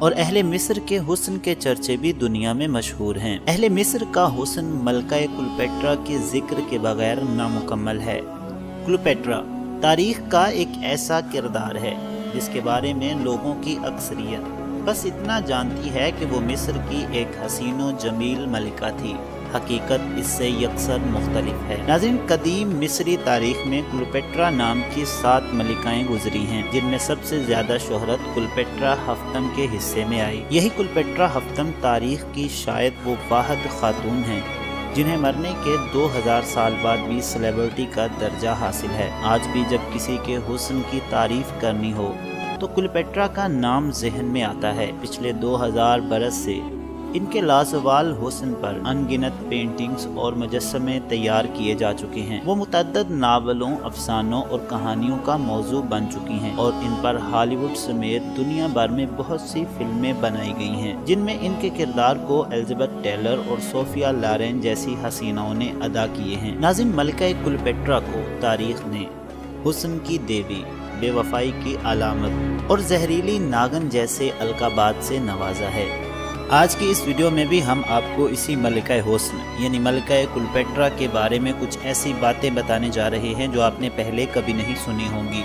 और अहले मिस्र के हुस्न के चर्चे भी दुनिया में मशहूर हैं। अहले मिस्र का हुस्न मलका क्लियोपेट्रा के जिक्र के बगैर नामुकम्मल है। क्लियोपेट्रा तारीख का एक ऐसा किरदार है जिसके बारे में लोगों की अक्सरियत बस इतना जानती है कि वो मिस्र की एक हसीनो जमील मलिका थी। हकीकत इससे यकसर मुख्तलिफ है। नाज़रीन, कदीम मिस्री तारीख में क्लियोपेट्रा नाम की 7 मलिकाएं गुजरी हैं, जिनमें सबसे ज्यादा शोहरत क्लियोपेट्रा हफ्तम के हिस्से में आई। यही क्लियोपेट्रा हफ्तम तारीख की शायद वो वाहिद खातून हैं जिन्हें मरने के 2000 साल बाद भी सेलिब्रिटी का दर्जा हासिल है। आज भी जब किसी के हुस्न की तारीफ करनी हो तो क्लियोपेट्रा का नाम जहन में आता है। पिछले 2000 बरस से इनके लाजवाल हुस्न पर अनगिनत पेंटिंग्स और मुजस्समे तैयार किए जा चुके हैं। वो मुतअद्दिद नावलों, अफसानों और कहानियों का मौजू बन चुकी हैं और इन पर हॉलीवुड समेत दुनिया भर में बहुत सी फिल्में बनाई गई हैं, जिनमें इनके किरदार को एलिजाबेथ टेलर और सोफिया लॉरेन जैसी हसीनाओं ने अदा किए हैं। नाज़रीन, मलिका क्लियोपेट्रा को तारीख ने हुस्न की देवी, बेवफाई की अलामत और जहरीली नागन जैसे अलकाबात से नवाजा है। आज की इस वीडियो में भी हम आपको इसी मलिका हुस्न यानी मलिका क्लियोपेट्रा के बारे में कुछ ऐसी बातें बताने जा रहे हैं जो आपने पहले कभी नहीं सुनी होंगी।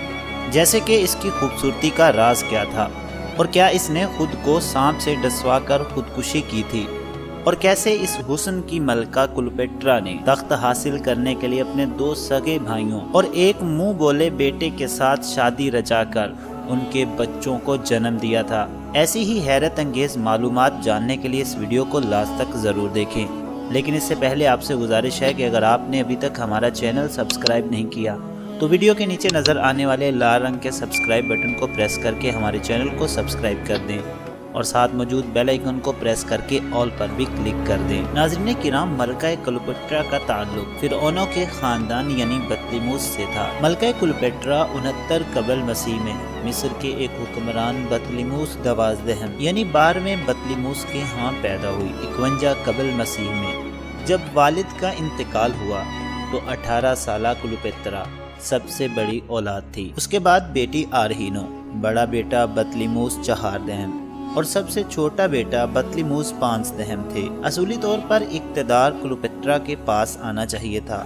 जैसे कि इसकी खूबसूरती का राज क्या था और क्या इसने खुद को सांप से डसवा कर खुदकुशी की थी, और कैसे इस हुस्न की मलिका क्लियोपेट्रा ने तख्त हासिल करने के लिए अपने 2 सगे भाइयों और एक मुंह बोले बेटे के साथ शादी रचाकर उनके बच्चों को जन्म दिया था। ऐसी ही हैरत अंगेज मालूमात जानने के लिए इस वीडियो को लास्ट तक जरूर देखें। लेकिन इससे पहले आपसे गुजारिश है कि अगर आपने अभी तक हमारा चैनल सब्सक्राइब नहीं किया तो वीडियो के नीचे नजर आने वाले लाल रंग के सब्सक्राइब बटन को प्रेस करके हमारे चैनल को सब्सक्राइब कर दें और साथ मौजूद बेल आइकन को प्रेस करके ऑल पर भी क्लिक कर दें। नाज़रीन किराम, मलिका क्लियोपेट्रा का ताल्लुक फिरौनों के खानदान यानी बतलिमुस से था। मलिका क्लियोपेट्रा 69 कबल मसीह में मिस्र के एक हुक्मरान बतलिमुस 12 यानी 12वें बतलिमुस के यहाँ पैदा हुई। 51 कबल मसीह में जब वालिद का इंतकाल हुआ तो 18 साला क्लियोपेट्रा सबसे बड़ी औलाद थी। उसके बाद बेटी आरहीनो, बड़ा बेटा बतलिमुस 4 और सबसे छोटा बेटा बतलिमुस 5 थे। असूली तौर पर इक़्तिदार क्लियोपेट्रा के पास आना चाहिए था,